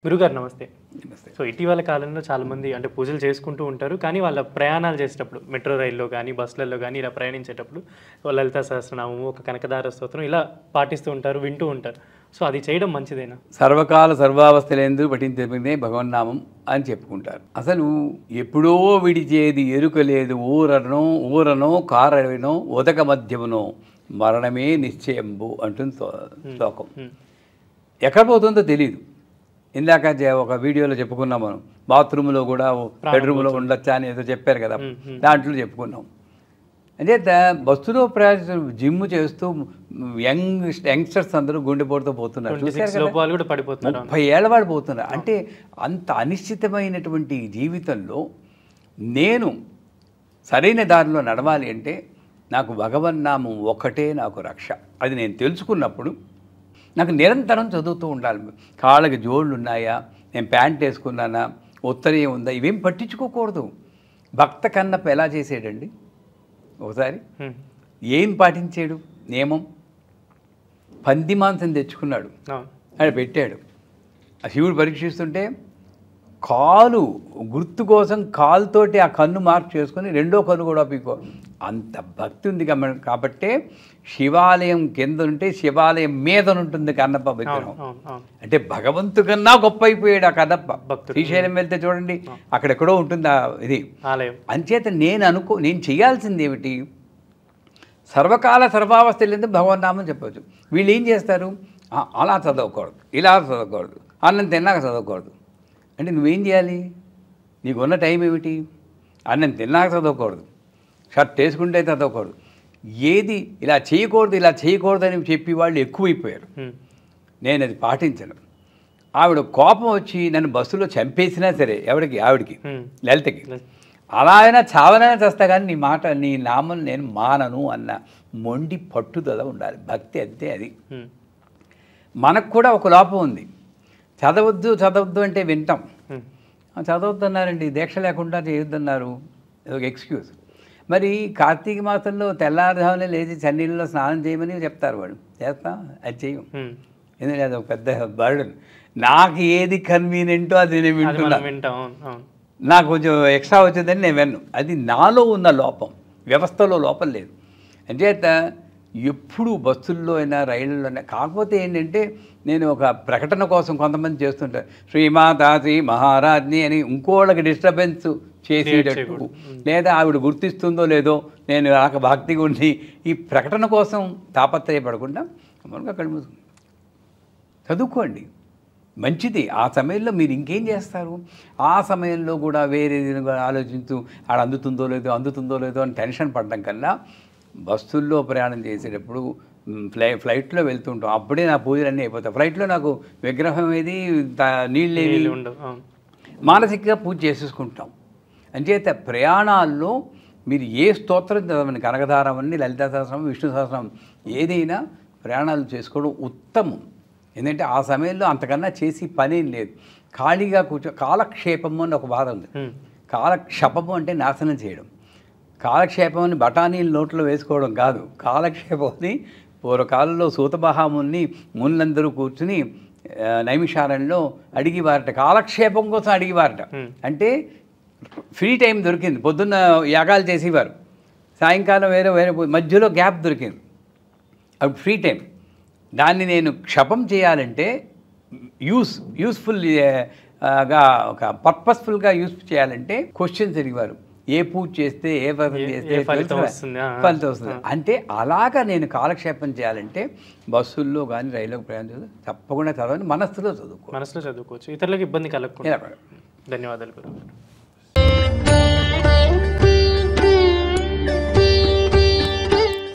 గురుగారు నమస్తే. నమస్తే. సో ఇటీవల కాలంలో చాలామంది అంటే పూజలు చేసుకుంటూ ఉంటారు. కానీ వాళ్ళ ప్రయాణాలు చేసేటప్పుడు మెట్రో రైల్లో గానీ, బస్సులలో గానీ ఇలా ప్రయాణించేటప్పుడు లలితా సహస్రనామము, ఒక కనకదార స్తోత్రం ఇలా పాటిస్తూ ఉంటారు, వింటూ ఉంటారు. సో అది చేయడం మంచిదేనా? సర్వకాల సర్వావస్థలందు పఠించే భగవన్నామం అని చెప్పుకుంటారు. అసలు ఎప్పుడో విడిచేది ఎరుక లేదు, ఊరనో కారనో ఉదక మధ్యమునో మరణమే నిశ్చయంబు అంటుంది శ్లోకం. ఎక్కడ పోతుందో తెలియదు. ఇందాక ఒక వీడియోలో చెప్పుకున్నాం మనం, బాత్రూంలో కూడా బెడ్రూమ్లో ఉండొచ్చా అని ఏదో చెప్పారు కదా, దాంట్లో చెప్పుకున్నాం. అంటే బస్సులో ప్రయాణం జిమ్ చేస్తూ యంగ్స్టర్స్ అందరూ గుండెపోటుతో పోతున్నారు. 30 ఏళ్ళ వాడు పోతున్నారు. అంటే అంత అనిశ్చితమైనటువంటి జీవితంలో నేను సరైన దారిలో నడవాలి అంటే నాకు భగవన్నామం ఒక్కటే నాకు రక్ష. అది నేను తెలుసుకున్నప్పుడు నాకు నిరంతరం చదువుతూ ఉండాలి. కాళ్ళకి జోళ్ళు ఉన్నాయా, నేను ప్యాంట్ వేసుకున్నానా, ఉత్తరీయం ఉందా, ఇవేం పట్టించుకోకూడదు. భక్త కన్నప్ప ఎలా చేసాడండి? ఒకసారి ఏం పాటించాడు నియమం? పంది మాంసం తెచ్చుకున్నాడు, అది పెట్టాడు. ఆ శివుడు పరీక్షిస్తుంటే కాలు గుర్తు కోసం కాలుతోటి ఆ కన్ను మార్క్ చేసుకొని రెండో కన్ను కూడా పీకో, అంత భక్తి ఉంది కాబట్టే శివాలయం కింద ఉంటే శివాలయం మీద ఉంటుంది కన్నప్ప విగ్రహం. అంటే భగవంతు కన్నా గొప్ప అయిపోయాడు ఆ కన్నప్ప. శ్రీశైలం వెళ్తే చూడండి, అక్కడెక్కడో ఉంటుంది ఇది ఆలయం. అంచేత నేను చేయాల్సింది ఏమిటి? సర్వకాల సర్వావస్థలందు భగవన్నామం చెప్పవచ్చు. వీళ్ళు ఏం చేస్తారు? అలా చదవకూడదు, ఇలా చదవకూడదు, అన్నం తిన్నాక చదవకూడదు. అంటే నువ్వేం చేయాలి? నీకున్న టైం ఏమిటి? అన్నం తిన్నాక చదవకూడదు, షర్ట్ వేసుకుంటే చదవకూడదు. ఏది ఇలా చేయకూడదు అని చెప్పి వాళ్ళు ఎక్కువైపోయారు. నేను అది పాటించను. ఆవిడ కోపం వచ్చి నన్ను బస్సులో చంపేసినా సరే, ఆవిడకి లలితకి, అలా అయినా చావనైనా చేస్తా, కానీ నీ నామం నేను మానను అన్న మొండి పట్టుదల ఉండాలి. భక్తి అంతే. అది మనకు కూడా ఒక లోపం ఉంది. చదవద్దు అంటే వింటాం. చదవద్దు అన్నారండి, దీక్ష లేకుండా చేయొద్దన్నారు, ఒక ఎక్స్క్యూజ్. మరి కార్తీక మాసంలో తెల్లారుజామునే లేచి చన్నీళ్ళలో స్నానం చేయమని చెప్తారు వాళ్ళు. చేస్తాం, అది చేయం. ఎందుకంటే అది ఒక పెద్ద బర్డన్. నాకు ఏది కన్వీనియంటో అది నేను వింటున్నా. నాకు కొంచెం ఎక్స్ట్రా వచ్చిందని నేను విన్ను. అది నాలో ఉన్న లోపం, వ్యవస్థలో లోపం లేదు. అంచేత ఎప్పుడు బస్సుల్లో అయినా రైళ్ళలో అయినా. కాకపోతే ఏంటంటే నేను ఒక ప్రకటన కోసం కొంతమంది చేస్తుంటారు, శ్రీమాతా శ్రీ మహారాజ్ని అని ఇంకోళ్ళకి డిస్టర్బెన్స్ చేసేటట్టు, లేదా ఆవిడ గుర్తిస్తుందో లేదో నేను భక్తిగా ఉండి ఈ ప్రకటన కోసం తాపత్రయపడకుండా మనకు అక్కడ చదువుకోండి, మంచిది. ఆ సమయంలో మీరు ఇంకేం చేస్తారు? ఆ సమయంలో కూడా వేరే ఆలోచించు, ఆడ అందుతుందో లేదో అని టెన్షన్ పడడం కన్నా, బస్సుల్లో ప్రయాణం చేసేటప్పుడు ఫ్లైట్లో వెళ్తుంటాం, అప్పుడే నా పూజలు అన్నీ అయిపోతాయి. ఫ్లైట్లో నాకు విగ్రహం ఏది, నీళ్ళేవి ఉండవు, మానసికంగా పూజ చేసేసుకుంటాం. అంచేత ప్రయాణాల్లో మీరు ఏ స్తోత్రం చదవండి, కనకధారమని, లలితా సహస్రం, విష్ణు సహస్రం, ఏదైనా ప్రయాణాలు చేసుకోవడం ఉత్తమం. ఎందుకంటే ఆ సమయంలో అంతకన్నా చేసి పనేం లేదు. ఖాళీగా కాలక్షేపము అని ఒక బాధ ఉంది. కాలక్షపము అంటే నాశనం చేయడం. కాలక్షేపం అని బఠానీలు నోట్లో వేసుకోవడం కాదు. కాలక్షేపం అని పూర్వకాలంలో సూతమహాముని మునులందరూ కూర్చుని నైమిషారణ్యంలో అడిగివారట, కాలక్షేపం కోసం అడిగివారట. అంటే ఫ్రీ టైం దొరికింది. పొద్దున్న యాగాలు చేసేవారు, సాయంకాలం వేరే మధ్యలో గ్యాప్ దొరికింది, అప్పుడు ఫ్రీ టైం. దాన్ని నేను క్షపం చేయాలంటే యూస్ఫుల్గా ఒక పర్పస్ఫుల్గా యూస్ చేయాలంటే క్వశ్చన్స్ అడిగేవారు, ఏ పూజ చేస్తే ఏ వ్రతం చేస్తే ఫలితం వస్తుంది. అంటే అలాగా నేను కాలక్షేపం చేయాలంటే బస్సుల్లో కానీ రైల్లో ప్రయాణం చేస్తే తప్పకుండా చదవని మనస్సులో చదువుకోవచ్చు. ఇతరులకు ఇబ్బంది కలగకుండా. ధన్యవాదాలు గురు.